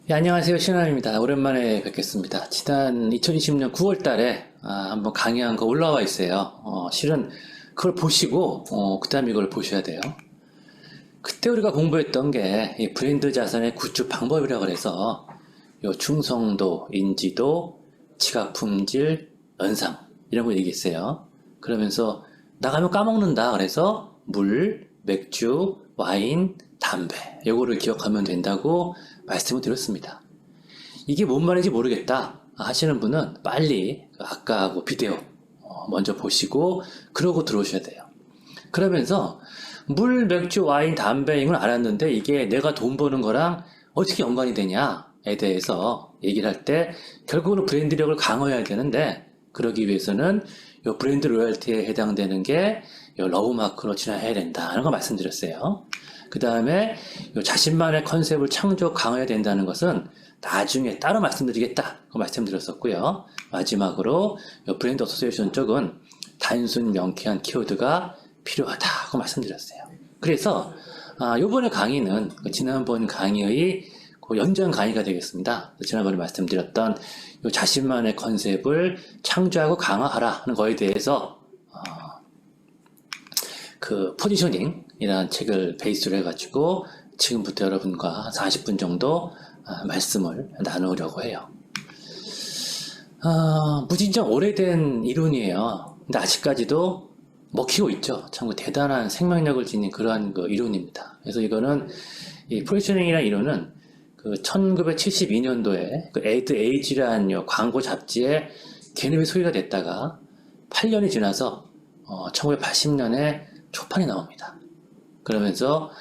예, 안녕하세요. 신원입니다. 오랜만에 뵙겠습니다. 지난 2020년 9월 달에 한번 강의한 거 올라와 있어요. 실은 그걸 보시고 그 다음에 이걸 보셔야 돼요. 그때 우리가 공부했던 게 이 브랜드 자산의 구축 방법이라고 해서 요 충성도, 인지도, 지각 품질, 연상 이런 거 얘기했어요. 그러면서 나가면 까먹는다. 그래서 물, 맥주, 와인, 담배 요거를 기억하면 된다고 말씀을 드렸습니다. 이게 뭔 말인지 모르겠다 하시는 분은 빨리 아까 하고 비디오 먼저 보시고 그러고 들어오셔야 돼요. 그러면서 물, 맥주, 와인, 담배 이건 알았는데 이게 내가 돈 버는 거랑 어떻게 연관이 되냐에 대해서 얘기를 할 때 결국은 브랜드력을 강화해야 되는데 그러기 위해서는 요 브랜드 로열티에 해당되는 게 요 러브마크로 진화해야 된다는 거 말씀드렸어요. 그 다음에 자신만의 컨셉을 창조 강화해야 된다는 것은 나중에 따로 말씀드리겠다 그 말씀드렸었고요. 마지막으로 브랜드 어소시에이션 쪽은 단순 명쾌한 키워드가 필요하다고 말씀드렸어요. 그래서 이번에 강의는 지난번 강의의 연장 강의가 되겠습니다. 지난번에 말씀드렸던 자신만의 컨셉을 창조하고 강화하라 하는 거에 대해서 그 포지셔닝이라는 책을 베이스로 해가지고 지금부터 여러분과 40분 정도 말씀을 나누려고 해요. 무진장 오래된 이론이에요. 근데 아직까지도 먹히고 있죠. 참 대단한 생명력을 지닌 그러한 그 이론입니다. 그래서 이거는 이 포지셔닝이라는 이론은 그 1972년도에 그 에드 에이지라는 광고 잡지에 개념이 소개가 됐다가 8년이 지나서 1980년에 초판이 나옵니다. 그러면서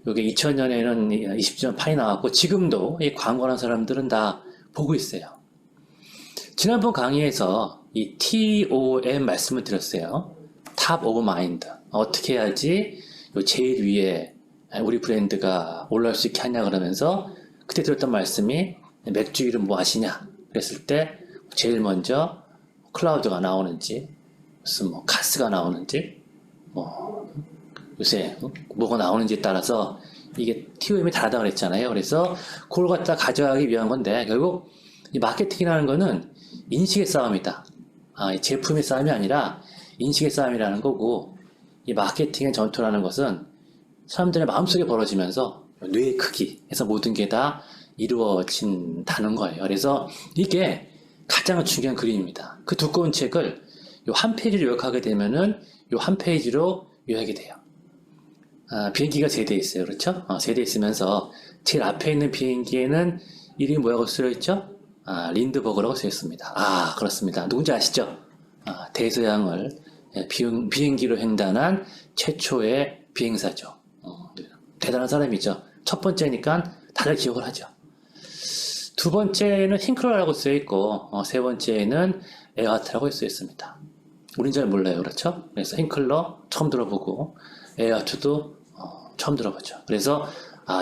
이게 2000년에는 20년 판이 나왔고 지금도 이 광고하는 사람들은 다 보고 있어요. 지난번 강의에서 이 TOM 말씀을 드렸어요. Top of Mind. 어떻게 해야지 제일 위에 우리 브랜드가 올라올 수 있게 하냐 그러면서 그때 드렸던 말씀이 맥주 이름 뭐 아시냐 그랬을 때 제일 먼저 클라우드가 나오는지 무슨 뭐 가스가 나오는지 뭐 요새 뭐가 나오는지에 따라서 이게 TOM이 다르다 그랬잖아요. 그래서 그걸 갖다 가져가기 위한 건데 결국 이 마케팅이라는 거는 인식의 싸움이다. 이 제품의 싸움이 아니라 인식의 싸움이라는 거고 이 마케팅의 전투라는 것은 사람들의 마음속에 벌어지면서 뇌의 크기에서 모든 게 다 이루어진다는 거예요. 그래서 이게 가장 중요한 그림입니다. 그 두꺼운 책을 한 페이지로 요약하게 되면은 요 한 페이지로 요약이 돼요. 비행기가 세 대 있어요. 그렇죠? 세 대 있으면서 제일 앞에 있는 비행기에는 이름이 뭐라고 쓰여있죠? 린드버그라고 쓰여있습니다. 그렇습니다. 누군지 아시죠? 대서양을 비행기로 횡단한 최초의 비행사죠. 대단한 사람이죠. 첫 번째니까 다들 기억을 하죠. 두 번째는 힝클러라고 쓰여있고 세 번째는 에어하트라고 쓰여있습니다. 우린 잘 몰라요. 그렇죠? 그래서 힝클러 처음 들어보고 에어하트도 처음 들어보죠. 그래서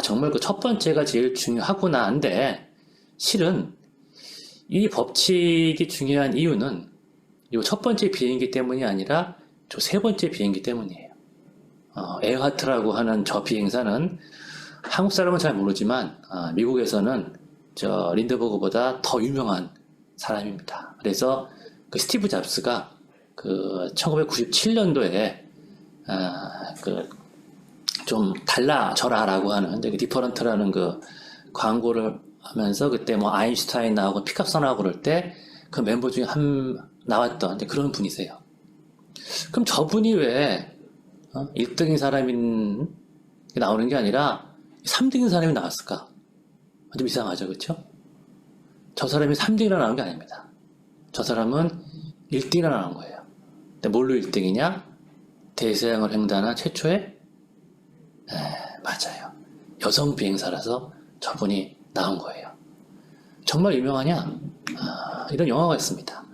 정말 그 첫 번째가 제일 중요하구나 한데 실은 이 법칙이 중요한 이유는 이 첫 번째 비행기 때문이 아니라 저 세 번째 비행기 때문이에요. 에어하트라고 하는 저 비행사는 한국 사람은 잘 모르지만 미국에서는 저 린드버그보다 더 유명한 사람입니다. 그래서 그 스티브 잡스가 그 1997년도에 그 좀 달라져라라고 하는 디퍼런트라는 그 광고를 하면서 그때 뭐 아인슈타인 나오고 피카소 나오고 그럴 때 그 멤버 중에 나왔던 그런 분이세요. 그럼 저분이 왜 1등인 사람이 나오는 게 아니라 3등인 사람이 나왔을까? 좀 이상하죠, 그렇죠? 저 사람이 3등이라 나온 게 아닙니다. 저 사람은 1등이라 나온 거예요. 근데 뭘로 1등이냐? 대서양을 횡단한 최초의 맞아요. 여성 비행사라서 저분이 나온 거예요. 정말 유명하냐? 이런 영화가 있습니다.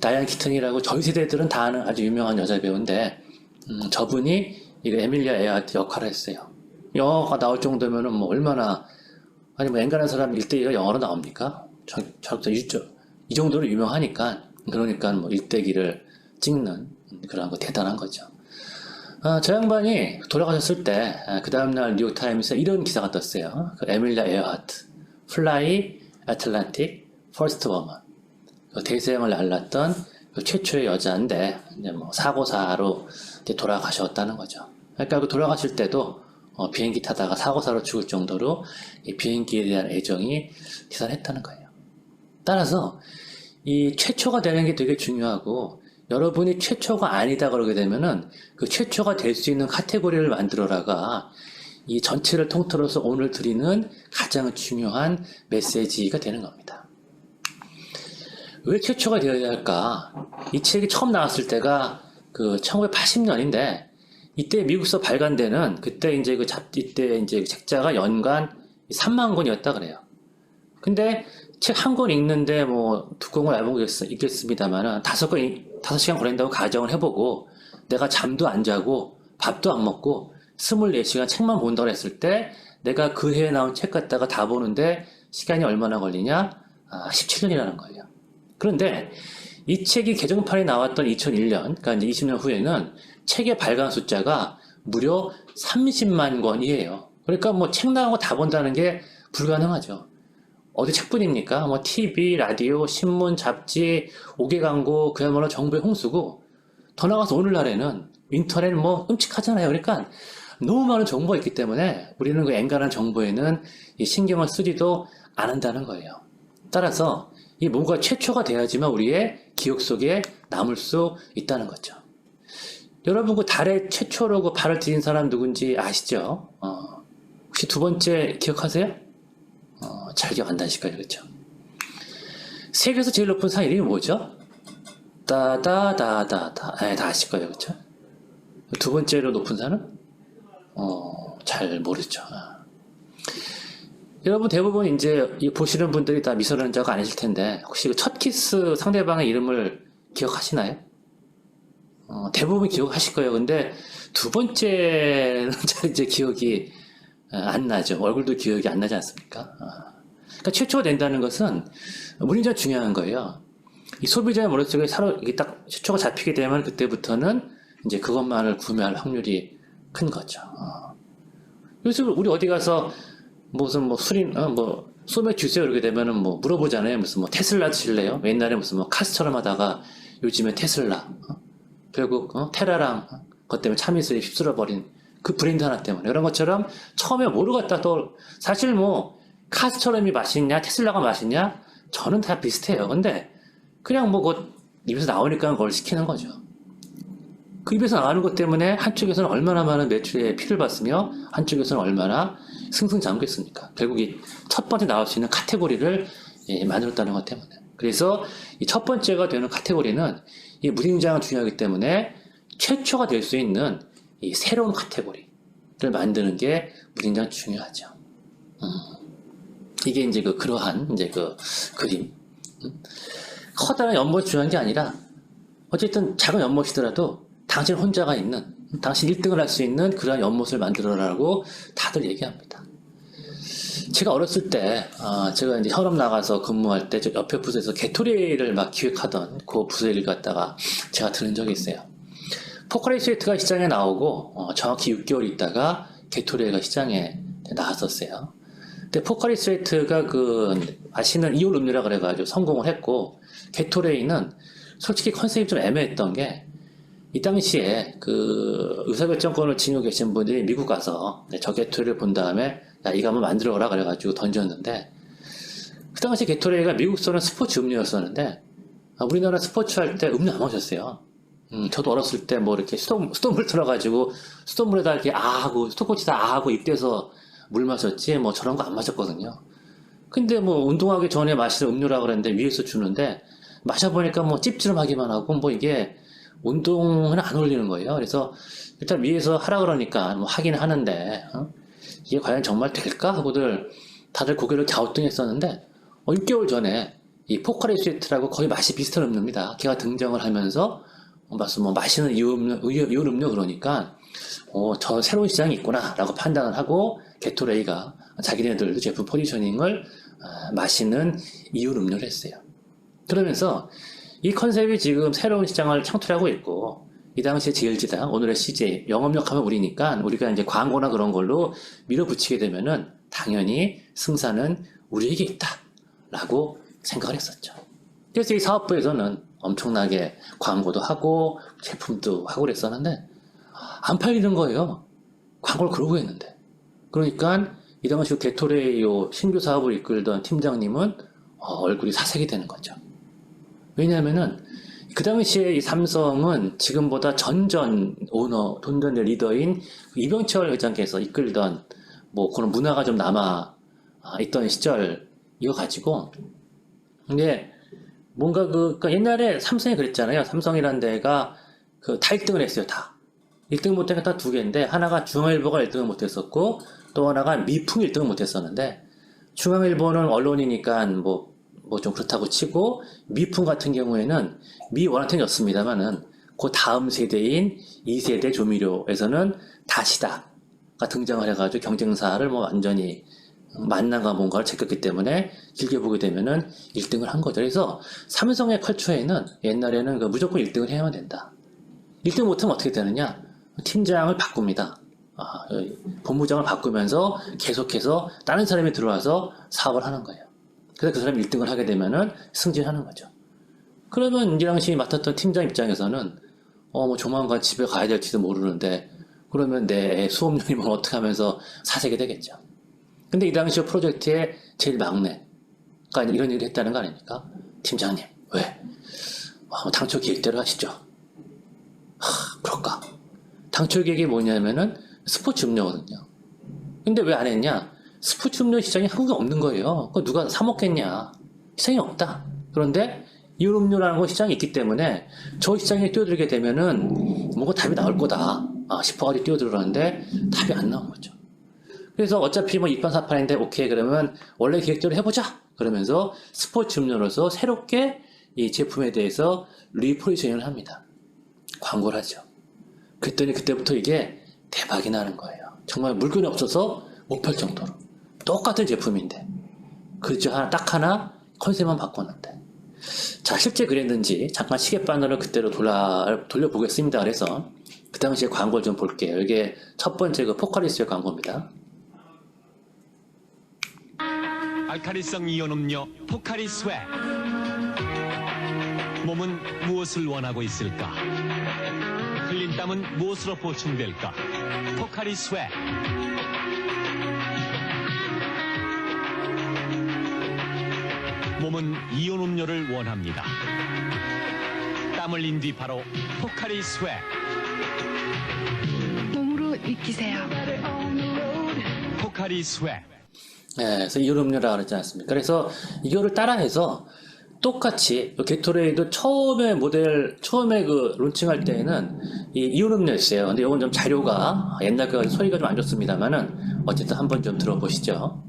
다이안 키튼이라고 저희 세대들은 다 아는 아주 유명한 여자 배우인데 저분이 이거 에밀리아 에어하트 역할을 했어요. 영화가 나올 정도면은 뭐 얼마나 아니 뭐 엔간한 사람 1대2가 영화로 나옵니까? 이 정도로 유명하니까 그러니까 뭐 일대기를 찍는 그런 거 대단한 거죠. 저 양반이 돌아가셨을 때 그 다음날 뉴욕타임스에 이런 기사가 떴어요. 그 에밀리아 에어하트 플라이 애틀란틱 퍼스트 워먼. 대서양을 날랐던 그 최초의 여자인데 이제 뭐 사고사로 이제 돌아가셨다는 거죠. 그러니까 그 돌아가실 때도 비행기 타다가 사고사로 죽을 정도로 이 비행기에 대한 애정이 기산했다는 거예요. 따라서 이 최초가 되는 게 되게 중요하고, 여러분이 최초가 아니다 그러게 되면은 그 최초가 될 수 있는 카테고리를 만들어라가 이 전체를 통틀어서 오늘 드리는 가장 중요한 메시지가 되는 겁니다. 왜 최초가 되어야 할까? 이 책이 처음 나왔을 때가 그 1980년인데, 이때 미국서 발간되는 그때 이제 이때 이제 책자가 연간 3만 권이었다 그래요. 근데 책 한 권 읽는데 뭐 두꺼운 얇은 거 읽겠습니다만은 5시간 보낸다고 가정을 해보고, 내가 잠도 안 자고 밥도 안 먹고 24시간 책만 본다고 했을 때 내가 그 해에 나온 책 갖다가 다 보는데 시간이 얼마나 걸리냐? 17년이라는 거예요. 그런데 이 책이 개정판이 나왔던 2001년, 그러니까 이제 20년 후에는 책의 발간 숫자가 무려 30만 권이에요. 그러니까 뭐 책 나온 거 다 본다는 게 불가능하죠. 어디 책뿐입니까? 뭐 TV, 라디오, 신문, 잡지, 5개 광고, 그야말로 정보의 홍수고, 더 나가서 오늘날에는 인터넷 뭐 끔찍하잖아요. 그러니까 너무 많은 정보가 있기 때문에 우리는 그 엔간한 정보에는 이 신경을 쓰지도 않는다는 거예요. 따라서 이 뭔가 최초가 돼야지만 우리의 기억 속에 남을 수 있다는 거죠. 여러분 그 달에 최초로 그 발을 들인 사람 누군지 아시죠? 혹시 두 번째 기억하세요? 잘 기억 안 나실 거예요. 그렇죠? 세계에서 제일 높은 산 이름이 뭐죠? 따다다다다. 다 아실 거예요. 그렇죠? 두 번째로 높은 산은? 잘 모르죠. 여러분 대부분 이제 보시는 분들이 다 미성년자가 아니실 텐데, 혹시 그 첫 키스 상대방의 이름을 기억하시나요? 대부분 기억하실 거예요. 근데 두 번째는 잘 이제 기억이 안 나죠. 얼굴도 기억이 안 나지 않습니까? 그러니까 최초가 된다는 것은 무진장 중요한 거예요. 이 소비자의 머릿속에 이게 딱 최초가 잡히게 되면 그때부터는 이제 그것만을 구매할 확률이 큰 거죠. 그래서 우리 어디 가서 무슨 뭐 소맥 주세요 이렇게 되면은 뭐 물어보잖아요. 무슨 뭐 테슬라 드실래요? 옛날에 무슨 뭐 카스처럼 하다가 요즘에 테슬라, 결국 테라랑 그것 때문에 참이슬이 휩쓸어 버린 그 브랜드 하나 때문에. 그런 것처럼 처음에 모르고 갖다 또 사실 뭐 카스처럼이 맛있냐 테슬라가 맛있냐 저는 다 비슷해요. 근데 그냥 뭐 그 입에서 나오니까 그걸 시키는 거죠. 그 입에서 나가는 것 때문에 한쪽에서는 얼마나 많은 매출에 피를 봤으며 한쪽에서는 얼마나 승승장구했습니까? 결국 이 첫 번째 나올 수 있는 카테고리를 만들었다는 것 때문에. 그래서 이 첫 번째가 되는 카테고리는 이 무진장은 중요하기 때문에 최초가 될 수 있는 이 새로운 카테고리를 만드는 게 무진장 중요하죠. 이게 이제 그러한 이제 그 그림. 커다란 연못이 중요한 게 아니라 어쨌든 작은 연못이더라도 당신 혼자가 있는, 당신 1등을 할 수 있는 그런 연못을 만들어라고 다들 얘기합니다. 제가 어렸을 때, 제가 이제 현업 나가서 근무할 때 저 옆에 부서에서 게토레이를 막 기획하던 그 부서를 갖다가 제가 들은 적이 있어요. 포카리스웨트가 시장에 나오고 정확히 6개월 있다가 게토레이가 시장에 나왔었어요. 근데 포카리스웨트가 그 마시는 이온 음료라 그래가지고 성공을 했고, 게토레이는 솔직히 컨셉이 좀 애매했던 게, 이 당시에 그 의사결정권을 지니고 계신 분들이 미국 가서 저 게토레이를 본 다음에 야 이거 한번 만들어라 그래가지고 던졌는데, 그 당시 게토레이가 미국서는 스포츠 음료였었는데 우리나라 스포츠 할 때 음료 안 마셨어요. 저도 어렸을 때 뭐 이렇게 수돗물 틀어가지고 수돗물에다 이렇게 하고 수도꼭지다 하고 입대서 물 마셨지 뭐 저런 거 안 마셨거든요. 근데 뭐 운동하기 전에 마시는 음료라 그랬는데 위에서 주는데 마셔보니까 뭐 찝찝하기만 하고 뭐 이게 운동은 안 어울리는 거예요. 그래서 일단 위에서 하라 그러니까 뭐 하긴 하는데 이게 과연 정말 될까 하고들 다들 고개를 갸우뚱했었는데 6개월 전에 이 포카리스웨트라고 거의 맛이 비슷한 음료입니다. 걔가 등장을 하면서 뭐 마시는 이온 음료 그러니까 저 새로운 시장이 있구나 라고 판단을 하고 게토레이가 자기네들도 제품 포지셔닝을 마시는 이온 음료를 했어요. 그러면서 이 컨셉이 지금 새로운 시장을 창출하고 있고, 이 당시에 JLG다, 오늘의 CJ, 영업력 하면 우리니까 우리가 이제 광고나 그런 걸로 밀어붙이게 되면은 당연히 승산은 우리에게 있다라고 생각을 했었죠. 그래서 이 사업부에서는 엄청나게 광고도 하고 제품도 하고 그랬었는데 안 팔리는 거예요. 광고를 그러고 했는데. 그러니까 이 당시 게토레이 신규 사업을 이끌던 팀장님은 얼굴이 사색이 되는 거죠. 왜냐하면은 그 당시에 이 삼성은 지금보다 전전 오너, 돈전 리더인 이병철 회장께서 이끌던 뭐 그런 문화가 좀 남아 있던 시절이어 가지고, 근데 뭔가 그러니까 옛날에 삼성이 그랬잖아요. 삼성이라는 데가 다 1등을 했어요. 다 1등 못한 게 딱 두 개인데, 하나가 중앙일보가 1등을 못했었고 또 하나가 미풍 1등을 못했었는데, 중앙일보는 언론이니까 뭐 좀 그렇다고 치고, 미풍 같은 경우에는 미 워낙텐이었습니다만은 그 다음 세대인 2세대 조미료에서는 다시다가 등장을 해가지고 경쟁사를 뭐 완전히 만남과 뭔가를 제꼈기 때문에 길게 보게 되면은 1등을 한 거죠. 그래서 삼성의 컬처에는 옛날에는 무조건 1등을 해야만 된다. 1등 못하면 어떻게 되느냐? 팀장을 바꿉니다. 본부장을 바꾸면서 계속해서 다른 사람이 들어와서 사업을 하는 거예요. 그래서 그 사람이 1등을 하게 되면은 승진하는 거죠. 그러면 이 당시 맡았던 팀장 입장에서는 뭐 조만간 집에 가야 될지도 모르는데, 그러면 내 수업료이 뭘 어떻게 하면서 사색이 되겠죠. 근데 이 당시 프로젝트의 제일 막내가 이런 일을 했다는 거 아닙니까? 팀장님, 왜? 당초 계획대로 하시죠. 그럴까? 당초 계획이 뭐냐면은 스포츠 음료거든요. 근데 왜 안 했냐? 스포츠 음료 시장이 한국에 없는 거예요. 그거 누가 사 먹겠냐? 시장이 없다. 그런데 이온 음료라는 거 시장이 있기 때문에 저 시장에 뛰어들게 되면은 뭔가 답이 나올 거다 싶어가지고 뛰어들었는데 답이 안 나온 거죠. 그래서 어차피 뭐 입판사판인데 오케이, 그러면 원래 계획대로 해보자 그러면서 스포츠 음료로서 새롭게 이 제품에 대해서 리포지셔닝을 합니다. 광고를 하죠. 그랬더니 그때부터 이게 대박이 나는 거예요. 정말 물건이 없어서 못 팔 정도로. 똑같은 제품인데 그저 딱 하나 컨셉만 바꿨는데, 자, 실제 그랬는지 잠깐 시계바늘을 그때로 돌려보겠습니다. 그래서 그 당시에 광고를 좀 볼게요. 이게 첫 번째 포카리스의 광고입니다. 알카리성 이온 음료 포카리 스웩. 몸은 무엇을 원하고 있을까? 흘린 땀은 무엇으로 보충될까? 포카리 스웩. 몸은 이온 음료를 원합니다. 땀 흘린 뒤 바로 포카리 스웩. 몸으로 느끼세요. 포카리 스웩. 네, 그래서 이온 음료라 그러지 않습니까? 그래서 이거를 따라해서 똑같이 게토레이도 처음에 론칭할 때에는 이 이온 음료였어요. 근데 이건 좀 자료가 옛날 소리가 좀 안 좋습니다만은 어쨌든 한번 좀 들어보시죠.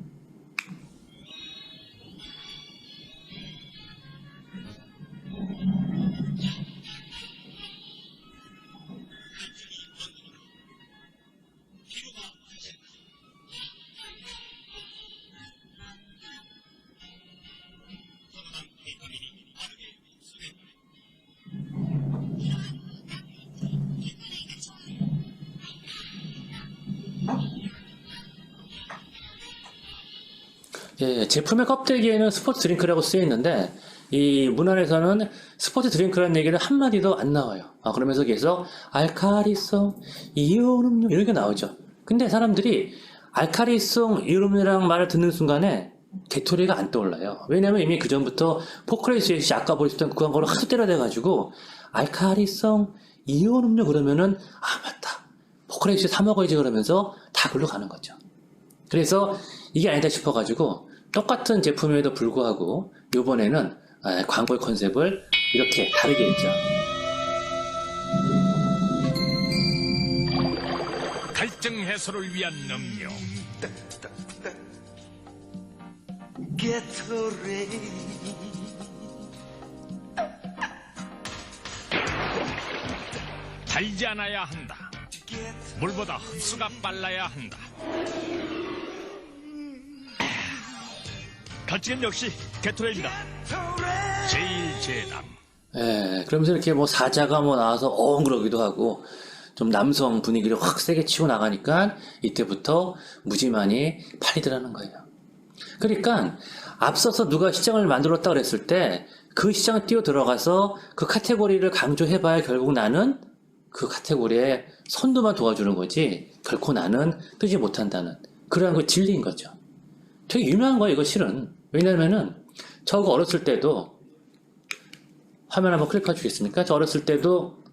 예, 제품의 껍데기에는 스포츠 드링크라고 쓰여 있는데 이 문안에서는 스포츠 드링크라는 얘기는 한마디도 안 나와요. 그러면서 계속 알카리성 이온 음료 이런 게 나오죠. 근데 사람들이 알카리성 이온 음료라는 말을 듣는 순간에 게토레이가 안 떠올라요. 왜냐면 이미 그 전부터 포크레이스에서 아까 보셨던 그 광고를 하도 때려대가지고 알카리성 이온 음료 그러면은 맞다, 포크레이스 사 먹어야지 그러면서 다 글로 가는 거죠. 그래서 이게 아니다 싶어가지고 똑같은 제품임에도 불구하고 이번에는 광고의 컨셉을 이렇게 다르게 했죠. 갈등 해소를 위한 음료. 달지 않아야 한다. 물보다 흡수가 빨라야 한다. 갈증은 역시 게토레이입니다. 제일 제남. 예, 그러면서 이렇게 뭐 사자가 뭐 나와서 그러기도 하고 좀 남성 분위기를 확 세게 치고 나가니까 이때부터 무지만이 팔리더라는 거예요. 그러니까 앞서서 누가 시장을 만들었다 그랬을 때 그 시장에 뛰어 들어가서 그 카테고리를 강조해봐야 결국 나는 그 카테고리에 선두만 도와주는 거지 결코 나는 뜨지 못한다는 그러한 그 진리인 거죠. 되게 유명한 거예요, 이거 실은. 왜냐면은 저거 어렸을 때도 화면 한번 클릭해 주겠습니까? 저 어렸을 때도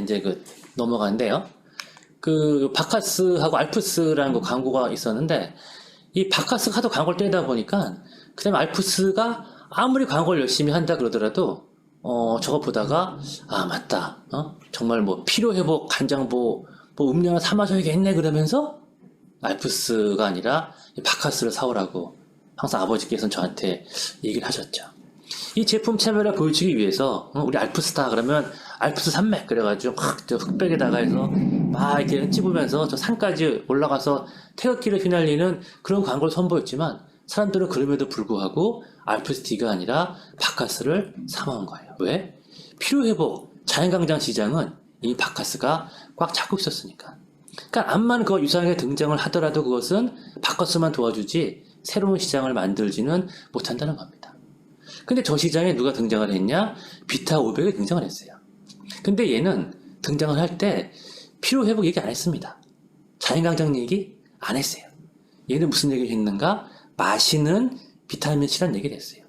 이제 그 넘어가는데요. 그 바카스하고 알프스라는 그 광고가 있었는데 이 바카스가 하도 광고를 때리다 보니까 그다음에 알프스가 아무리 광고를 열심히 한다 그러더라도 저거 보다가 아 맞다 정말 뭐 피로회복 간장보 뭐 음료 하나 사 마셔야겠네 그러면서 알프스가 아니라 이 바카스를 사오라고 항상 아버지께서는 저한테 얘기를 하셨죠. 이 제품 차별화 보여주기 위해서 우리 알프스다 그러면 알프스 산맥 그래가지고 저 흑백에다가 해서 막 이렇게 찝으면서 저 산까지 올라가서 태극기를 휘날리는 그런 광고를 선보였지만 사람들은 그럼에도 불구하고 알프스티가 아니라 바카스를 사모한 거예요. 왜? 피로회복 자연강장 시장은 이 바카스가 꽉 잡고 있었으니까. 그러니까 암만 그거 유사하게 등장을 하더라도 그것은 바카스만 도와주지 새로운 시장을 만들지는 못한다는 겁니다. 근데 저 시장에 누가 등장을 했냐? 비타 500이 등장을 했어요. 근데 얘는 등장을 할 때 피로회복 얘기 안 했습니다. 자연강장 얘기 안 했어요. 얘는 무슨 얘기를 했는가? 마시는 비타민C라는 얘기를 했어요.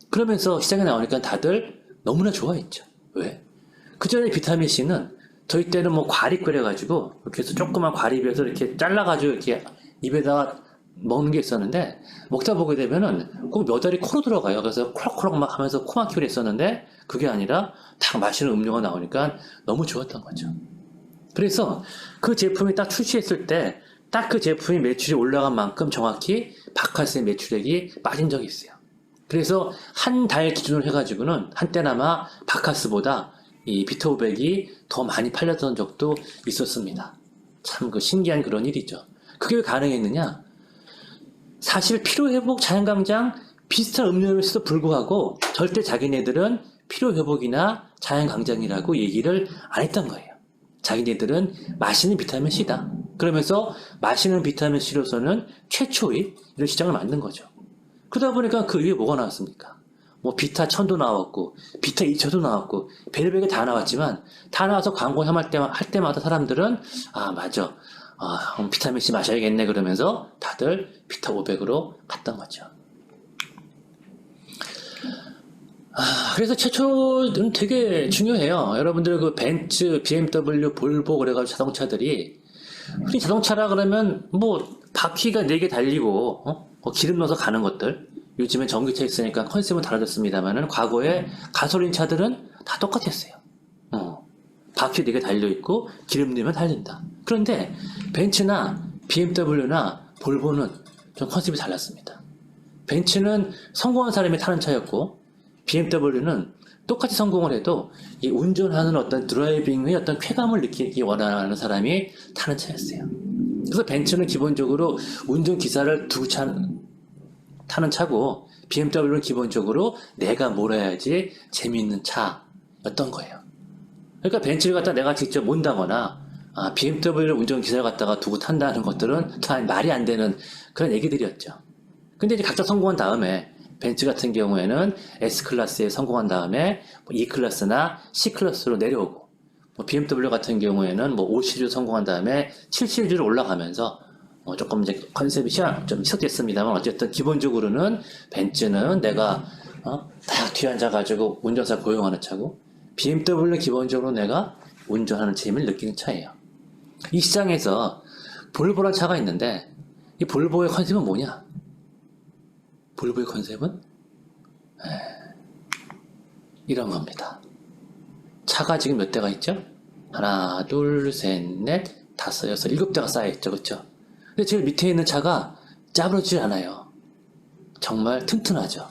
그러면서 시장에 나오니까 다들 너무나 좋아했죠. 왜? 그 전에 비타민C는 저희 때는 뭐 과립 끓여가지고 이렇게 해서 조그만 과립에서 이렇게 잘라가지고 이렇게 입에다가 먹는 게 있었는데 먹다 보게 되면은 꼭 몇 알이 코로 들어가요. 그래서 콜록콜록 막 하면서 코 막히고 그랬었는데 그게 아니라 딱 마시는 음료가 나오니까 너무 좋았던 거죠. 그래서 그 제품이 딱 출시했을 때 딱 그 제품이 매출이 올라간 만큼 정확히 바카스의 매출액이 빠진 적이 있어요. 그래서 한 달 기준으로 해가지고는 한때나마 바카스보다 이 비타500이 더 많이 팔렸던 적도 있었습니다. 참 그 신기한 그런 일이죠. 그게 왜 가능했느냐? 사실 피로회복 자연강장 비슷한 음료에서도 불구하고 절대 자기네들은 피로회복이나 자연강장이라고 얘기를 안 했던 거예요. 자기네들은 마시는 비타민C다. 그러면서 마시는 비타민C로서는 최초의 이런 시장을 만든 거죠. 그러다 보니까 그 위에 뭐가 나왔습니까? 뭐 비타 1000도 나왔고 비타 2000도 나왔고 별의별 게 다 나왔지만 다 나와서 광고 할 때마다 사람들은 아 맞아 비타민C 마셔야겠네 그러면서 다들 비타 500으로 갔던 거죠. 그래서 최초는 되게 중요해요. 여러분들 그 벤츠, BMW, 볼보 그래가지고 자동차들이 흔히 자동차라 그러면 뭐 바퀴가 4개 달리고 기름 넣어서 가는 것들 요즘엔 전기차 있으니까 컨셉은 달라졌습니다만은 과거에 가솔린 차들은 다 똑같았어요. 바퀴 4개 달려있고 기름 넣으면 달린다. 그런데 벤츠나 BMW나 볼보는 좀 컨셉이 달랐습니다. 벤츠는 성공한 사람이 타는 차였고 BMW는 똑같이 성공을 해도 이 운전하는 어떤 드라이빙의 어떤 쾌감을 느끼기 원하는 사람이 타는 차였어요. 그래서 벤츠는 기본적으로 운전기사를 두고 타는 차고 BMW는 기본적으로 내가 몰아야지 재미있는 차였던 거예요. 그러니까 벤츠를 갖다 내가 직접 몬다거나 BMW를 운전기사를 갖다가 두고 탄다는 것들은 다 말이 안 되는 그런 얘기들이었죠. 근데 이제 각자 성공한 다음에 벤츠 같은 경우에는 S클래스에 성공한 다음에 E클래스나 C클래스로 내려오고 BMW 같은 경우에는 5시리즈 성공한 다음에 7시리즈로 올라가면서 조금 이제 컨셉이 좀 희석됐습니다만 어쨌든 기본적으로는 벤츠는 내가 딱 뒤에 앉아가지고 운전사 고용하는 차고 BMW는 기본적으로 내가 운전하는 재미를 느끼는 차예요. 이 시장에서 볼보란 차가 있는데 이 볼보의 컨셉은 뭐냐? 볼보의 컨셉은 이런 겁니다. 차가 지금 몇 대가 있죠? 하나, 둘, 셋, 넷, 다섯, 여섯, 7대가 쌓여있죠. 그렇죠? 근데 제일 밑에 있는 차가 짜부러지지 않아요. 정말 튼튼하죠.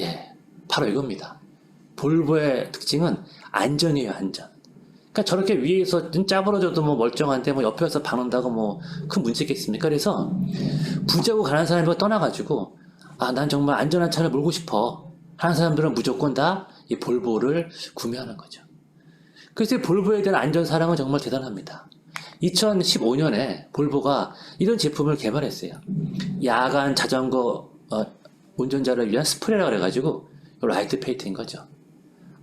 예, 바로 이겁니다. 볼보의 특징은 안전이에요, 안전. 그러니까 저렇게 위에서 짜부러져도 멀쩡한데 옆에서 박는다고 큰 문제 있겠습니까? 그래서 부자고 가난한 사람이 떠나가지고 난 정말 안전한 차를 몰고 싶어 하는 사람들은 무조건 다 이 볼보를 구매하는 거죠. 그래서 이 볼보에 대한 안전 사랑은 정말 대단합니다. 2015년에 볼보가 이런 제품을 개발했어요. 야간 자전거 운전자를 위한 스프레이라 그래가지고 라이트 페인트인 거죠.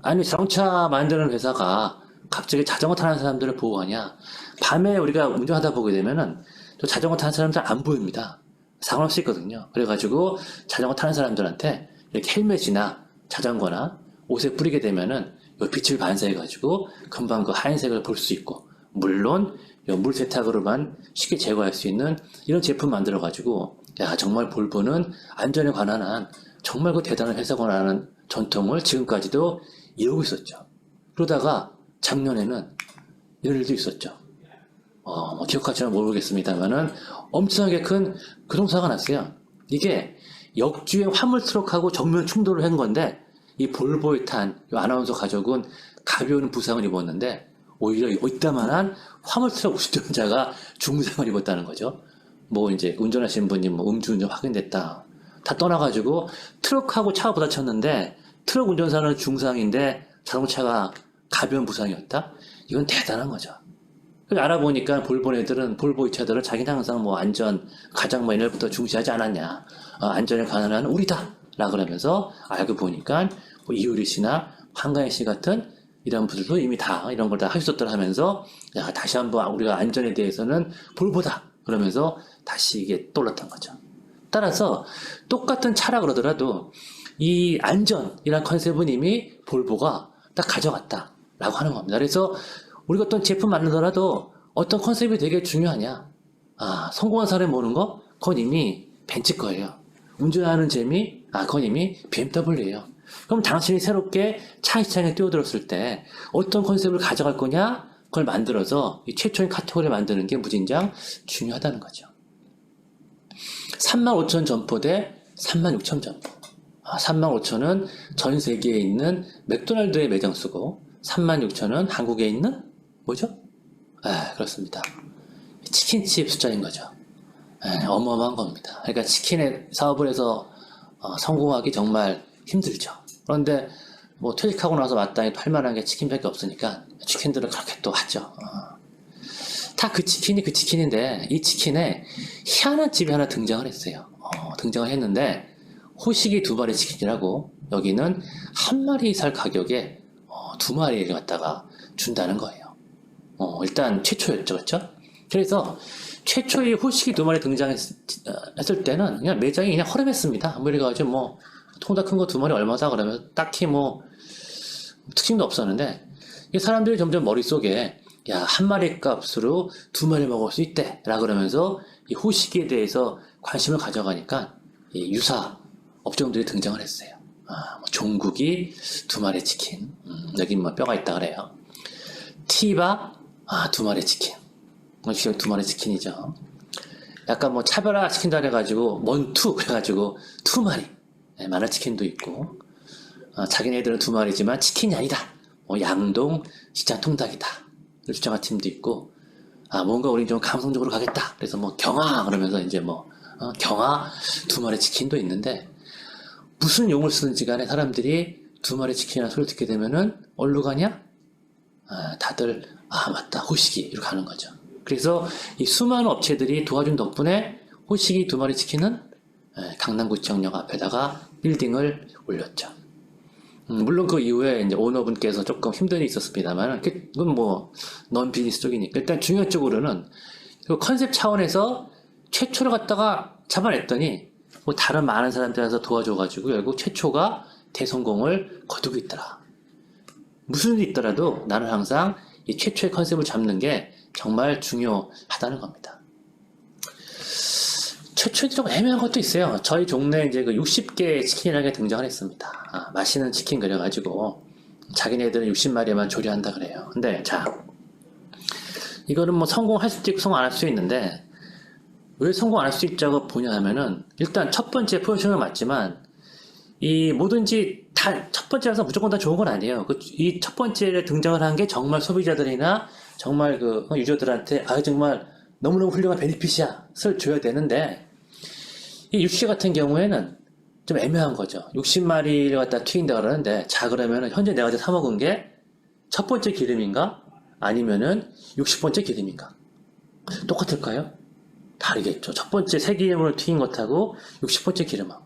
아니 자동차 만드는 회사가 갑자기 자전거 타는 사람들을 보호하냐? 밤에 우리가 운전하다 보게 되면은 또 자전거 타는 사람들 안 보입니다. 사고 날 수 있거든요. 그래가지고 자전거 타는 사람들한테 이렇게 헬멧이나 자전거나 옷에 뿌리게 되면은 이 빛을 반사해가지고 금방 그 하얀색을 볼 수 있고, 물론 이 물 세탁으로만 쉽게 제거할 수 있는 이런 제품 만들어가지고, 야 정말 볼보는 안전에 관한 한 정말 그 대단한 회사구나라는 전통을 지금까지도 이루고 있었죠. 그러다가 작년에는 이런 일도 있었죠. 뭐 기억하시면 모르겠습니다만은 엄청나게 큰 교통사고가 났어요. 이게 역주행 화물 트럭하고 정면 충돌을 한 건데, 이 볼보에 탄 이 아나운서 가족은 가벼운 부상을 입었는데, 오히려 이따만한 화물 트럭 운전자가 중상을 입었다는 거죠. 뭐 이제 운전하시는 분이 뭐 음주운전 확인됐다 다 떠나가지고 트럭하고 차가 부딪혔는데 트럭 운전사는 중상인데 자동차가 가벼운 부상이었다? 이건 대단한 거죠. 알아보니까 볼보 애들은, 볼보 이 차들은 자기는 항상 뭐 안전, 가장 뭐 이날부터 중시하지 않았냐. 안전에 관한 한 우리다. 라 그러면서 알고 보니까 뭐 이효리 씨나 한가인 씨 같은 이런 분들도 이미 다 이런 걸 다 하셨었더라 하면서, 야, 다시 한번 우리가 안전에 대해서는 볼보다. 그러면서 다시 이게 떠올랐던 거죠. 따라서 똑같은 차라 그러더라도 이 안전이란 컨셉은 이미 볼보가 딱 가져갔다. 라고 하는 겁니다. 그래서 우리가 어떤 제품 만들더라도 어떤 컨셉이 되게 중요하냐. 성공한 사람이 모르는 거? 그건 이미 벤츠 거예요. 운전하는 재미? 그건 이미 BMW예요. 그럼 당신이 새롭게 차 시장에 뛰어들었을 때 어떤 컨셉을 가져갈 거냐? 그걸 만들어서 이 최초의 카테고리를 만드는 게 무진장 중요하다는 거죠. 35,000 점포 대 36,000 점포. 35,000은 전 세계에 있는 맥도날드의 매장 수고, 36,000은 한국에 있는 뭐죠? 그렇습니다. 치킨집 숫자인 거죠. 어마어마한 겁니다. 그러니까 치킨의 사업을 해서 성공하기 정말 힘들죠. 그런데 뭐 퇴직하고 나서 마땅히 팔 만한 게 치킨밖에 없으니까 치킨들은 그렇게 또 하죠. 다 그 치킨이 그 치킨인데, 이 치킨에 희한한 집이 하나 등장을 했어요. 등장을 했는데 호식이 2마리 치킨이라고, 여기는 한 마리 살 가격에 2마리를 갖다가 준다는 거예요. 일단 최초였죠, 그렇죠? 그래서 최초의 호식이 2마리 등장했을 때는 그냥 매장이 그냥 허름했습니다. 뭐 이래가지고 뭐 통닭 큰 거 2마리 얼마다 그러면 딱히 뭐 특징도 없었는데, 이 사람들이 점점 머릿속에 야, 한 마리 값으로 2마리 먹을 수 있대 라 그러면서 이 호식에 대해서 관심을 가져가니까 이 유사 업종들이 등장을 했어요. 뭐 종국이 2마리 치킨, 여기 뭐 뼈가 있다 그래요. 티바 2마리 치킨, 2마리 치킨이죠. 약간 뭐 차별화 시킨다 해가지고 먼투 그래가지고 2마리 마늘 치킨도 있고, 자기네들은 2마리지만 치킨이 아니다, 양동 시장 통닭이다 주장한 팀도 있고, 뭔가 우리 좀 감성적으로 가겠다 그래서 뭐 경화 그러면서 이제 뭐 경화 2마리 치킨도 있는데, 무슨 용을 쓰는지 간에 사람들이 2마리 치킨이라는 소리를 듣게 되면은 어디로 가냐? 다들 맞다, 호식이 이렇게 가는 거죠. 그래서 이 수많은 업체들이 도와준 덕분에 호식이 2마리 치킨은 강남구청역 앞에다가 빌딩을 올렸죠. 물론 그 이후에 이제 오너분께서 조금 힘든 일이 있었습니다만, 그건 뭐 넌 비즈니스 쪽이니까 일단 중요한 쪽으로는 그 컨셉 차원에서 최초를 갖다가 잡아냈더니 뭐 다른 많은 사람들에서 도와줘가지고 결국 최초가 대성공을 거두고 있더라. 무슨 일이 있더라도 나는 항상 이 최초의 컨셉을 잡는 게 정말 중요하다는 겁니다. 최초에 좀 애매한 것도 있어요. 저희 동네에 이제 그 60개 치킨이라는 게 등장을 했습니다. 맛있는 치킨 그래가지고 자기네들은 60마리만 조리한다 그래요. 근데 자, 이거는 뭐 성공할 수도 있고 성공 안 할 수 있는데, 왜 성공 안 할 수 있다고 보냐 하면은, 일단 첫 번째 포지션은 맞지만 이 뭐든지 다 첫 번째라서 무조건 다 좋은 건 아니에요. 이 첫 번째에 등장을 한 게 정말 소비자들이나 정말 그 유저들한테 정말 너무너무 훌륭한 베니핏이야를 줘야 되는데, 이 60개 같은 경우에는 좀 애매한 거죠. 60마리를 갖다 튀긴다 그러는데, 자 그러면은 현재 내가 사 먹은 게 첫 번째 기름인가? 아니면은 60번째 기름인가? 똑같을까요? 다르겠죠. 첫 번째 세기름으로 튀긴 것하고 60번째 기름하고.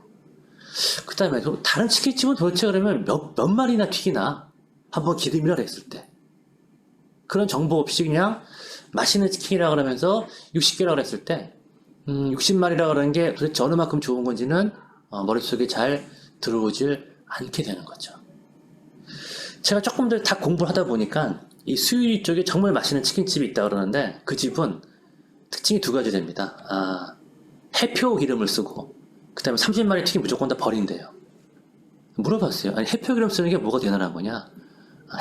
그 다음에 다른 치킨집은 도대체 그러면 몇 마리나 튀기나? 한번 기름이라 했을 때. 그런 정보 없이 그냥 맛있는 치킨이라 그러면서 60개라 그랬을 때 60마리라 그러는 게 도대체 어느 만큼 좋은 건지는 머릿속에 잘 들어오질 않게 되는 거죠. 제가 조금 더 다 공부를 하다 보니까 이 수유리 쪽에 정말 맛있는 치킨집이 있다 그러는데 그 집은 특징이 두 가지 됩니다. 해표 기름을 쓰고 그 다음에 30마리 튀김 무조건 다 버린대요. 물어봤어요. 아니 해표 기름 쓰는 게 뭐가 대단한 거냐?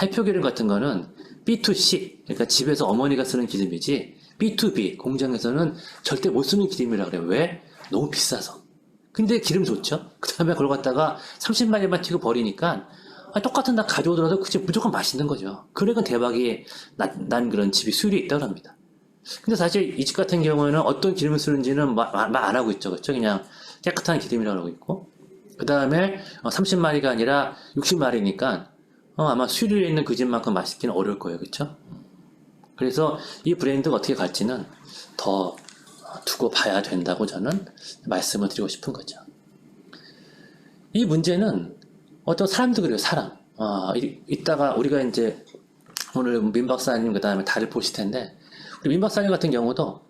해표 기름 같은 거는 B2C 그러니까 집에서 어머니가 쓰는 기름이지 B2B 공장에서는 절대 못 쓰는 기름이라 그래요. 왜? 너무 비싸서. 근데 기름 좋죠? 그 다음에 그걸 갖다가 30마리만 튀고 버리니까 똑같은 다 가져오더라도 그 집 무조건 맛있는 거죠. 그러니까 대박이 난 그런 집이 수율이 있다고 합니다. 근데 사실 이 집 같은 경우에는 어떤 기름을 쓰는지는 말 안 하고 있죠. 그렇죠? 그냥 깨끗한 기름이라고 하고 있고 그 다음에 30마리가 아니라 60마리니까 아마 수율에 있는 그 집만큼 맛있기는 어려울 거예요. 그렇죠? 그래서 이 브랜드가 어떻게 갈지는 더 두고 봐야 된다고 저는 말씀을 드리고 싶은 거죠. 이 문제는 어떤 사람도 그래요. 사람. 이따가 우리가 이제 오늘 민 박사님 그 다음에 다들 보실 텐데 우리 민 박사님 같은 경우도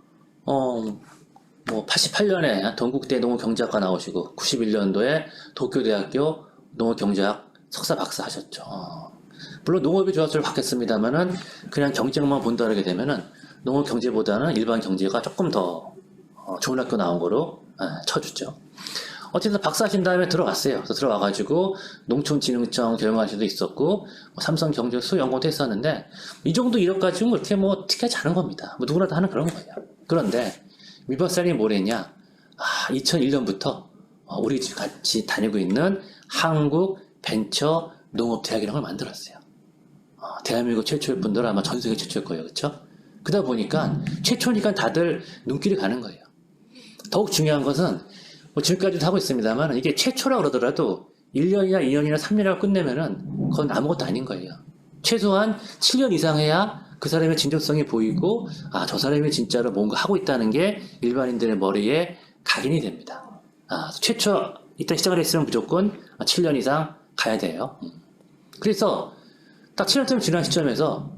뭐 88년에 동국대 농업경제학과 나오시고 91년도에 도쿄대학교 농업경제학 석사 박사 하셨죠. 물론 농업이 좋아서 받겠습니다만은 그냥 경쟁만 본다 그러게 되면은 농업 경제보다는 일반 경제가 조금 더 좋은 학교 나온 거로 쳐주죠. 어쨌든 박사 하신 다음에 들어갔어요. 그래서 들어와가지고 농촌진흥청 경영할 수도 있었고 삼성경제수 연구도 했었는데 이 정도 이력 가지고 그렇게 뭐 특이하지 않은 겁니다. 뭐 누구나 다 하는 그런 거예요. 그런데 미 박사님이 뭘 했냐? 2001년부터 우리 같이 다니고 있는 한국 벤처 농업대학이라는 걸 만들었어요. 대한민국 최초일 분들 아마 전 세계 최초일 거예요. 그렇죠? 그러다 보니까 최초니까 다들 눈길이 가는 거예요. 더욱 중요한 것은 뭐 지금까지도 하고 있습니다만 이게 최초라 그러더라도 1년이나 2년이나 3년이라고 끝내면은 그건 아무것도 아닌 거예요. 최소한 7년 이상 해야 그 사람의 진정성이 보이고 저 사람이 진짜로 뭔가 하고 있다는 게 일반인들의 머리에 각인이 됩니다. 최초 이때 시작을 했으면 무조건 7년 이상 가야 돼요. 그래서 딱 7년쯤 지난 시점에서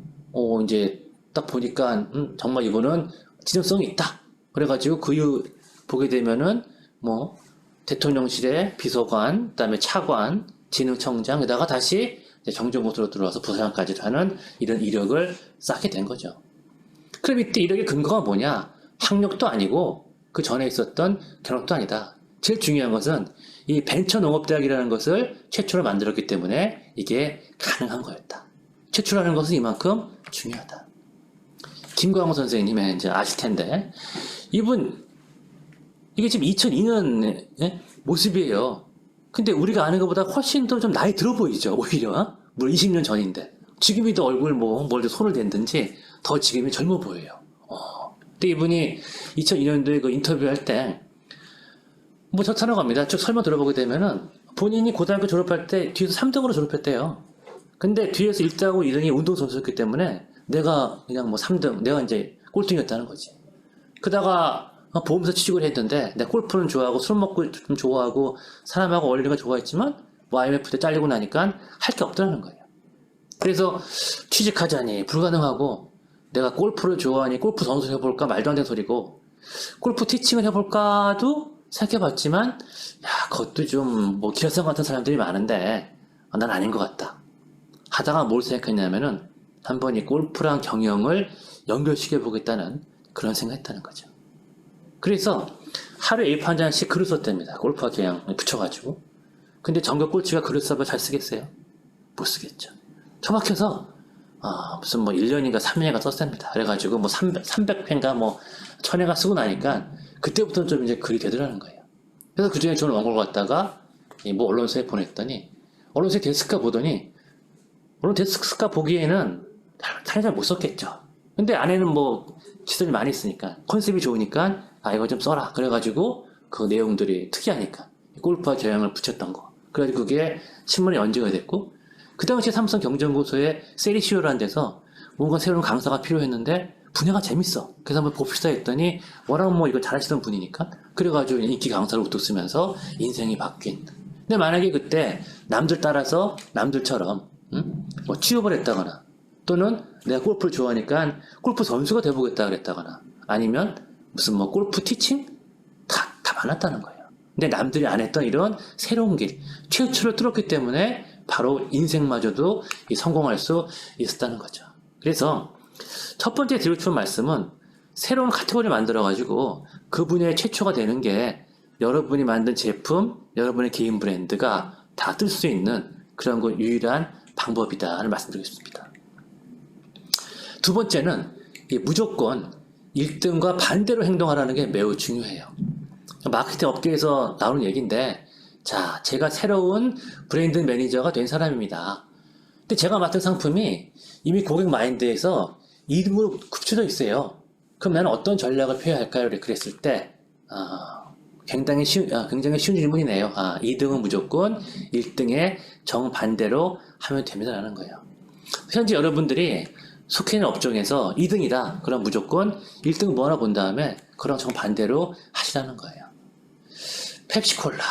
이제 딱 보니까 정말 이분은 진정성이 있다. 그래가지고 그 이후 보게 되면은 뭐 대통령실의 비서관, 그다음에 차관, 진흥청장에다가 다시 정정고수로 들어와서 부사장까지 하는 이런 이력을 쌓게 된 거죠. 그럼 이때 이력의 근거가 뭐냐? 학력도 아니고 그 전에 있었던 경력도 아니다. 제일 중요한 것은 이 벤처농업대학이라는 것을 최초로 만들었기 때문에 이게 가능한 거였다. 최초라는 것은 이만큼 중요하다. 김광호 선생님의 이제 아실 텐데 이분 이게 지금 2002년 모습이에요. 근데 우리가 아는 것보다 훨씬 더 좀 나이 들어 보이죠. 오히려 물론 20년 전인데 지금이 더 얼굴 뭘 손을 댄든지 더 지금이 젊어 보여요. 근데 이분이 2002년도에 그 인터뷰할 때 뭐 저처럼 갑니다. 쭉 설명 들어보게 되면은 본인이 고등학교 졸업할 때 뒤에서 3등으로 졸업했대요. 근데 뒤에서 1등하고 2등이 운동선수였기 때문에 내가 그냥 뭐 3등, 내가 이제 꼴등이었다는 거지. 그러다가 보험사 취직을 했는데 내가 골프는 좋아하고 술 먹고 좀 좋아하고 사람하고 어울리는 거 좋아했지만 뭐 IMF 때 잘리고 나니까 할 게 없더라는 거예요. 그래서 취직하자니 불가능하고 내가 골프를 좋아하니 골프 선수 해볼까 말도 안 되는 소리고 골프 티칭을 해볼까도 생각해봤지만 그것도 좀 뭐 기라성 같은 사람들이 많은데 난 아닌 것 같다. 하다가 뭘 생각했냐면은 한번 이 골프랑 경영을 연결시켜 보겠다는 그런 생각했다는 거죠. 그래서 하루에 A4 한 장씩 글을 썼답니다. 골프와 경영 붙여가지고. 근데 정규 꼴찌가 글을 써봐 잘 쓰겠어요? 못 쓰겠죠. 처박혀서 무슨 뭐 1년인가 3년인가 썼답니다. 그래가지고 뭐 300회인가 뭐 1000회가 쓰고 나니까 그때부터는 좀 이제 글이 되더라는 거예요. 그래서 그 중에 저는 원고를 갖다가 뭐 언론사에 보냈더니 언론사에 데스크가 보더니 물론 데스크가 보기에는 잘 못 썼겠죠. 근데 안에는 뭐 시설이 많이 있으니까 컨셉이 좋으니까 이거 좀 써라. 그래가지고 그 내용들이 특이하니까 골프와 경영을 붙였던 거. 그래가지고 그게 신문에 연재가 됐고 그 당시에 삼성 경정고소에 세리시오라는 데서 뭔가 새로운 강사가 필요했는데 분야가 재밌어. 그래서 한번 봅시다 했더니 워낙 뭐 이거 잘하시던 분이니까 그래가지고 인기 강사로 우뚝 쓰면서 인생이 바뀐. 근데 만약에 그때 남들 따라서 남들처럼 뭐 취업을 했다거나 또는 내가 골프를 좋아하니까 골프 선수가 돼보겠다 그랬다거나 아니면 무슨 뭐 골프 티칭? 다 많았다는 거예요. 근데 남들이 안 했던 이런 새로운 길, 최초를 뚫었기 때문에 바로 인생마저도 성공할 수 있었다는 거죠. 그래서 첫 번째 드리고 싶은 말씀은 새로운 카테고리를 만들어가지고 그 분야의 최초가 되는 게 여러분이 만든 제품, 여러분의 개인 브랜드가 다 뜰 수 있는 그런 거 유일한 방법이다라는 말씀드리고 싶습니다. 두 번째는 무조건 1등과 반대로 행동하라는 게 매우 중요해요. 마케팅 업계에서 나오는 얘기인데, 자, 제가 새로운 브랜드 매니저가 된 사람입니다. 근데 제가 맡은 상품이 이미 고객 마인드에서 이름으로 kup쳐져 있어요. 그럼 나는 어떤 전략을 펴야 할까요? 그랬을 때, 굉장히 쉬운 질문이네요. 2등은 무조건 1등의 정반대로 하면 됩니다라는 거예요. 현재 여러분들이 속해 있는 업종에서 2등이다. 그럼 무조건 1등은 뭐 하나 본 다음에 그럼 정반대로 하시라는 거예요. 펩시콜라.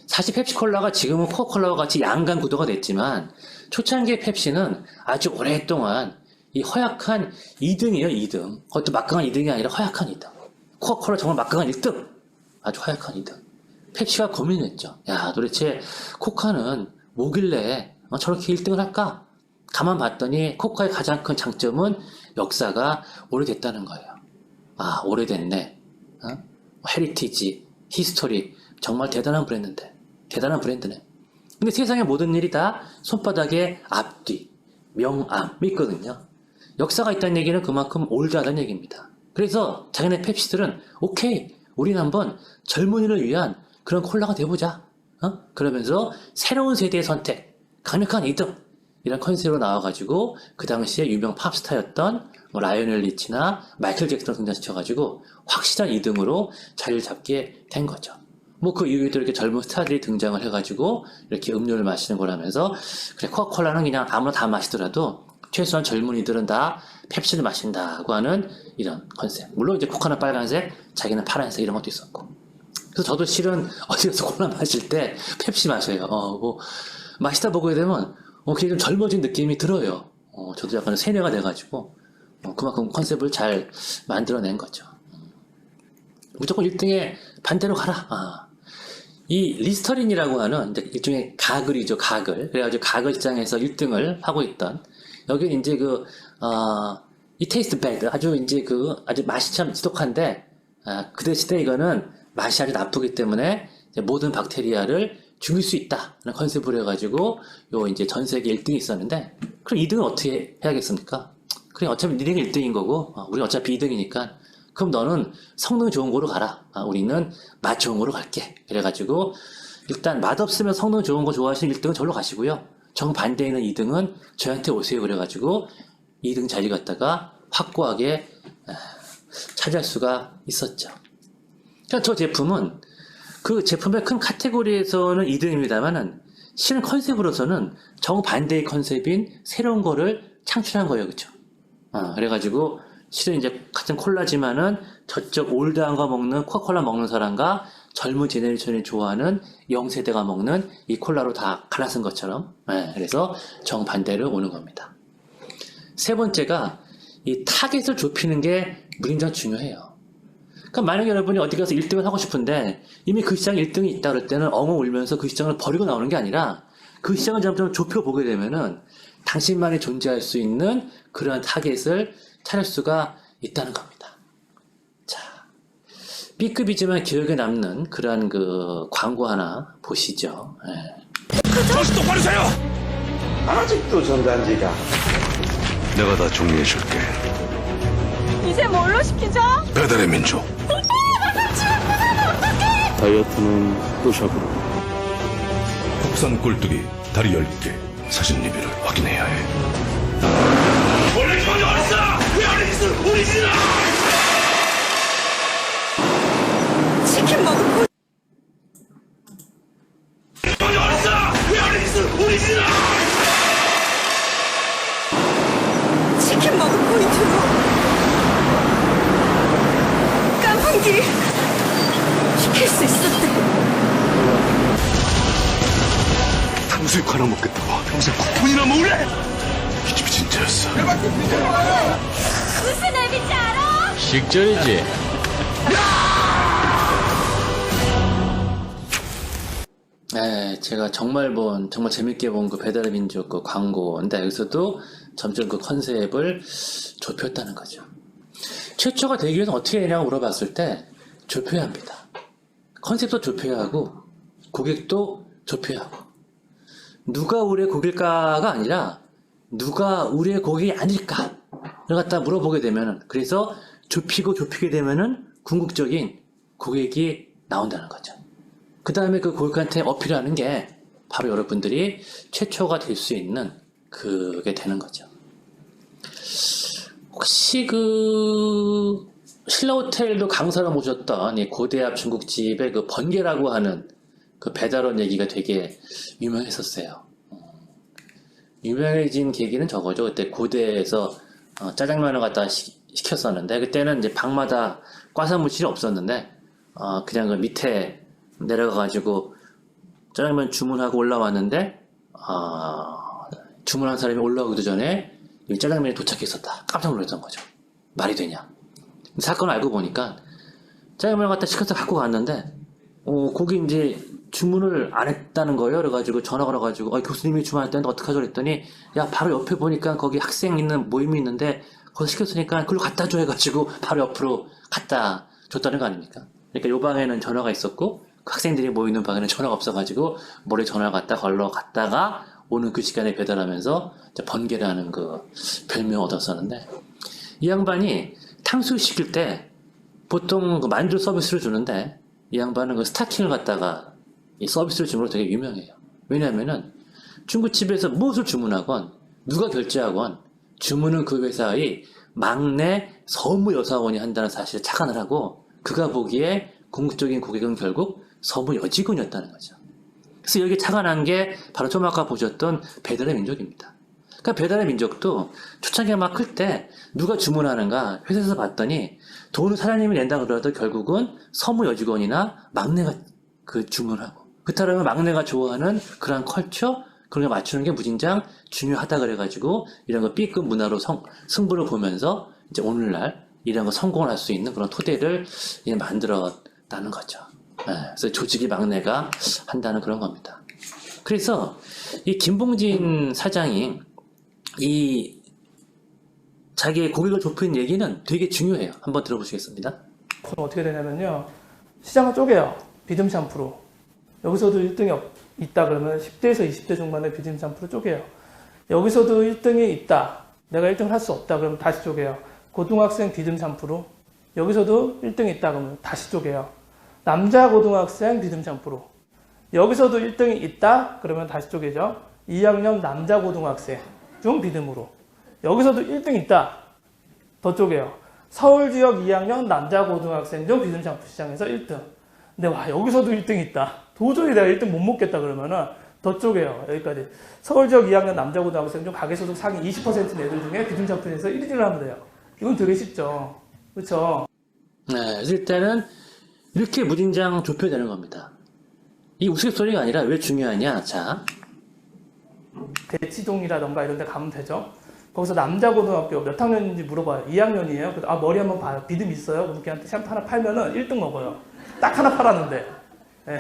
사실 펩시콜라가 지금은 코카콜라와 같이 양강 구도가 됐지만 초창기의 펩시는 아주 오랫동안 이 허약한 2등이에요, 2등. 그것도 막강한 2등이 아니라 허약한 2등. 코카콜라 정말 막강한 1등. 아주 허약한 2등. 펩시가 고민했죠. 야, 도대체 코카는 뭐길래 저렇게 1등을 할까? 가만 봤더니 코카의 가장 큰 장점은 역사가 오래됐다는 거예요. 오래됐네. 헤리티지, 히스토리, 정말 대단한 브랜드인데. 대단한 브랜드네. 근데 세상의 모든 일이 다 손바닥에 앞뒤, 명암이 있거든요. 역사가 있다는 얘기는 그만큼 올드하다는 얘기입니다. 그래서 자기네 펩시들은 오케이, 우리는 한번 젊은이를 위한 그런 콜라가 돼보자. 그러면서 새로운 세대의 선택, 강력한 2등 이런 컨셉으로 나와가지고 그 당시에 유명 팝스타였던 뭐 라이오넬 리치나 마이클 잭슨을 등장시켜가지고 확실한 2등으로 자리를 잡게 된 거죠. 뭐 그 이후에도 이렇게 젊은 스타들이 등장을 해가지고 이렇게 음료를 마시는 거라면서 그래, 코카콜라는 그냥 아무나 다 마시더라도 최소한 젊은이들은 다 펩시를 마신다고 하는 이런 컨셉. 물론 이제 코카는 빨간색, 자기는 파란색 이런 것도 있었고. 그래서 저도 실은 어디 가서 콜라 마실 때 펩시 마셔요. 뭐 마시다 보게 되면 그게 좀 젊어진 느낌이 들어요. 저도 약간 세뇌가 돼가지고 그만큼 컨셉을 잘 만들어낸 거죠. 무조건 1등에 반대로 가라. 이 리스터린이라고 하는 이제 일종의 가글이죠, 가글. 그래가지고 가글 시장에서 1등을 하고 있던 여기는 이제 이 테이스트 배드 아주 맛이 참 지독한데 그 대신에 이거는 맛이 아주 나쁘기 때문에 이제 모든 박테리아를 죽일 수 있다는 컨셉으로 해가지고 이제 전 세계 1등이 있었는데 그럼 2등은 어떻게 해야겠습니까? 그래, 어차피 니네가 1등인 거고 우리는 어차피 2등이니까 그럼 너는 성능 좋은 거로 가라. 우리는 맛 좋은 거로 갈게. 그래가지고 일단 맛없으면 성능 좋은 거 좋아하시는 1등은 절로 가시고요. 정반대에 있는 2등은 저한테 오세요. 그래가지고 2등 자리 갖다가 확고하게 차지할 수가 있었죠. 그러니까 저 제품은 그 제품의 큰 카테고리에서는 2등입니다만은 실은 컨셉으로서는 정반대의 컨셉인 새로운 거를 창출한 거예요. 그쵸? 그래가지고 실은 이제 같은 콜라지만은 저쪽 올드한 거 먹는 코카콜라 먹는 사람과 젊은 제네레이션이 좋아하는 0세대가 먹는 이 콜라로 다 갈라쓴 것처럼 그래서 정반대로 오는 겁니다. 세 번째가 이 타겟을 좁히는 게 무진장 중요해요. 그러니까 만약에 여러분이 어디 가서 1등을 하고 싶은데 이미 그 시장에 1등이 있다 그럴 때는 엉엉 울면서 그 시장을 버리고 나오는 게 아니라 그 시장을 점점 좁혀보게 되면은 당신만이 존재할 수 있는 그러한 타겟을 찾을 수가 있다는 겁니다. 자, B급이지만 기억에 남는 그러한 그 광고 하나 보시죠. 정신 똑바로 차려! 아직도 전단지가. 내가 다 정리해줄게. 이제 뭘로 시키죠? 배달의 민족. 다이어트는 또 샵으로. 국산 꼴뚜기 다리 10개. 사진 리뷰를 확인해야 해. 원래 기분이 어딨어! 왜 어딨어! 오리지널! 치킨 먹고 기분이 어딨어! 왜 어딨어! 오리지널! 치킨 먹은 포인트로 탕수육 하나 먹겠다고 평생 국분이나 먹을래? 이 집이 진짜였어. 무슨 의미인지 알아? 식전이지. 네, 제가 정말 재밌게 본 그 배달의 민족 그 광고인데 여기서도 점점 그 컨셉을 좁혔다는 거죠. 최초가 되기 위해서 어떻게 되냐고 물어봤을 때 좁혀야 합니다. 컨셉도 좁혀야 하고 고객도 좁혀야 하고 누가 우리의 고객일까가 아니라 누가 우리의 고객이 아닐까를 갖다 물어보게 되면은 그래서 좁히게 되면은 궁극적인 고객이 나온다는 거죠. 그 다음에 그 고객한테 어필하는 게 바로 여러분들이 최초가 될 수 있는 그게 되는 거죠. 혹시 그 신라호텔도 강사로 모셨던 이 고대압 중국집의 그 번개라고 하는 그 배달원 얘기가 되게 유명했었어요. 유명해진 계기는 저거죠. 그때 고대에서 짜장면을 갖다 시켰었는데 그때는 이제 방마다 과사무실이 없었는데 그냥 그 밑에 내려가가지고 짜장면 주문하고 올라왔는데 주문한 사람이 올라오기도 전에 이 짜장면이 도착했었다. 깜짝 놀랐던 거죠. 말이 되냐. 사건을 알고 보니까 짜장면을 갖다 시켜서 갖고 갔는데 거기 이제 주문을 안 했다는 거예요. 그래가지고 전화 걸어가지고 교수님이 주문했다는데 어떡하죠? 그랬더니 야 바로 옆에 보니까 거기 학생 있는 모임이 있는데 거기서 시켰으니까 그걸로 갖다 줘 해가지고 바로 옆으로 갖다 줬다는 거 아닙니까? 그러니까 요 방에는 전화가 있었고 그 학생들이 모이는 방에는 전화가 없어가지고 머리 전화를 갖다 걸러 갔다가 오는 그 시간에 배달하면서 번개라는 그 별명을 얻었었는데 이 양반이 탕수육 시킬 때 보통 그 만두 서비스를 주는데 이 양반은 그 스타킹을 갖다가 이 서비스를 주는 걸 되게 유명해요. 왜냐하면은 중국집에서 무엇을 주문하건 누가 결제하건 주문은 그 회사의 막내 서무 여사원이 한다는 사실을 착안을 하고 그가 보기에 궁극적인 고객은 결국 서무 여직원이었다는 거죠. 그래서 여기 착안한 게 바로 좀 아까 보셨던 배달의 민족입니다. 그러니까 배달의 민족도 초창기가 막 클 때 누가 주문하는가 회사에서 봤더니 돈을 사장님이 낸다 그러더라도 결국은 서무 여직원이나 막내가 그 주문하고 그렇다면 막내가 좋아하는 그런 컬처 그런 걸 맞추는 게 무진장 중요하다 그래가지고 이런 거 B급 문화로 승부를 보면서 이제 오늘날 이런 거 성공을 할 수 있는 그런 토대를 이제 만들었다는 거죠. 그래서 조직이 막내가 한다는 그런 겁니다. 그래서 이 김봉진 사장이 이 자기의 고객을 좁힌 얘기는 되게 중요해요. 한번 들어보시겠습니다. 그럼 어떻게 되냐면요. 시장을 쪼개요. 비듬 샴푸로. 여기서도 1등이 있다 그러면 10대에서 20대 중반의 비듬 샴푸로 쪼개요. 여기서도 1등이 있다. 내가 1등을 할 수 없다 그러면 다시 쪼개요. 고등학생 비듬 샴푸로. 여기서도 1등이 있다 그러면 다시 쪼개요. 남자 고등학생 비듬 샴푸로. 여기서도 1등이 있다 그러면 다시 쪼개죠. 2학년 남자 고등학생 중 비듬으로. 여기서도 1등이 있다. 더 쪼개요. 서울 지역 2학년 남자 고등학생 중 비듬 샴푸 시장에서 1등. 근데 와 여기서도 1등이 있다. 도저히 내가 1등 못 먹겠다 그러면은 더 쪼개요. 여기까지. 서울 지역 2학년 남자 고등학생 중 가계소득 상위 20% 애들 중에 비듬 샴푸에서 1위를 하면 돼요. 이건 되게 쉽죠. 그렇죠? 네, 있을 때는 이렇게 무진장 좁혀되는 겁니다. 이 우스갯소리가 아니라 왜 중요하냐? 자, 대치동이라던가 이런 데 가면 되죠. 거기서 남자 고등학교 몇 학년인지 물어봐요. 2학년이에요. 그래서 머리 한번 봐요. 비듬 있어요? 그럼 걔한테 샴푸 하나 팔면은 1등 먹어요. 딱 하나 팔았는데. 네.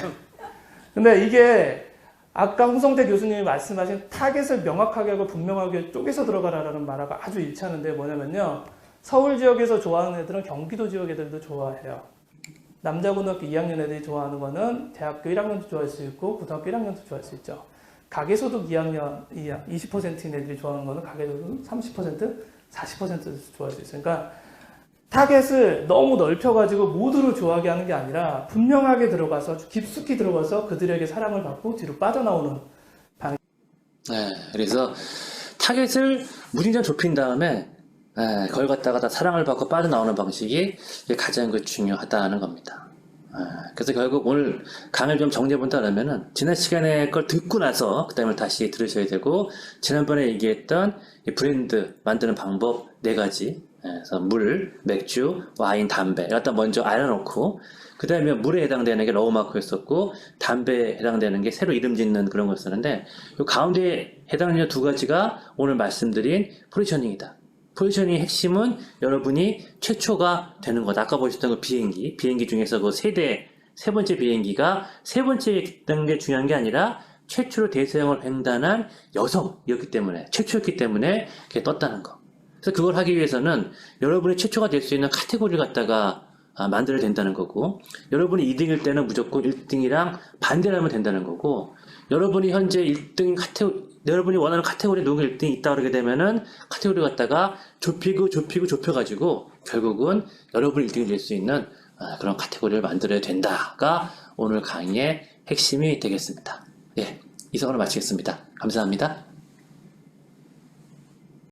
근데 이게 아까 홍성대 교수님이 말씀하신 타겟을 명확하게 하고 분명하게 쪼개서 들어가라라는 말하고 아주 일치하는데 뭐냐면요. 서울 지역에서 좋아하는 애들은 경기도 지역 애들도 좋아해요. 남자 고등학교 2학년 애들이 좋아하는 거는 대학교 1학년도 좋아할 수 있고 고등학교 1학년도 좋아할 수 있죠. 가계소득 2학년 20%인 애들이 좋아하는 거는 가계소득 30%, 40%도 좋아할 수 있어요. 그러니까 타겟을 너무 넓혀가지고 모두를 좋아하게 하는 게 아니라 분명하게 들어가서 깊숙이 들어가서 그들에게 사랑을 받고 뒤로 빠져나오는 방식. 네, 그래서 타겟을 무진장 좁힌 다음에 그걸 갖다가 다 사랑을 받고 빠져나오는 방식이 가장 중요하다는 겁니다. 그래서 결국 오늘 강의를 좀 정리해본다면은 지난 시간에 걸 듣고 나서 그 다음에 다시 들으셔야 되고 지난번에 얘기했던 브랜드 만드는 방법 4가지 그래서 물, 맥주, 와인, 담배 갖다 먼저 알아놓고 그 다음에 물에 해당되는 게 로우마크였었고 담배에 해당되는 게 새로 이름 짓는 그런 거였었는데 이 가운데 해당되는 두 가지가 오늘 말씀드린 포지셔닝이다. 포지셔닝의 핵심은 여러분이 최초가 되는 거다. 아까 보셨던 그 비행기 중에서 그 세 번째 비행기가 세 번째 있던 게 중요한 게 아니라 최초로 대서양을 횡단한 여성이었기 때문에 최초였기 때문에 그게 떴다는 거. 그래서 그걸 하기 위해서는 여러분이 최초가 될 수 있는 카테고리를 갖다가 만들어야 된다는 거고 여러분이 2등일 때는 무조건 1등이랑 반대를 하면 된다는 거고 여러분이 현재 1등 여러분이 원하는 카테고리에 누군가 1등이 있다 그러게 되면은 카테고리 갖다가 좁혀가지고 결국은 여러분이 1등이 될 수 있는 그런 카테고리를 만들어야 된다가 오늘 강의의 핵심이 되겠습니다. 예, 이상으로 마치겠습니다. 감사합니다.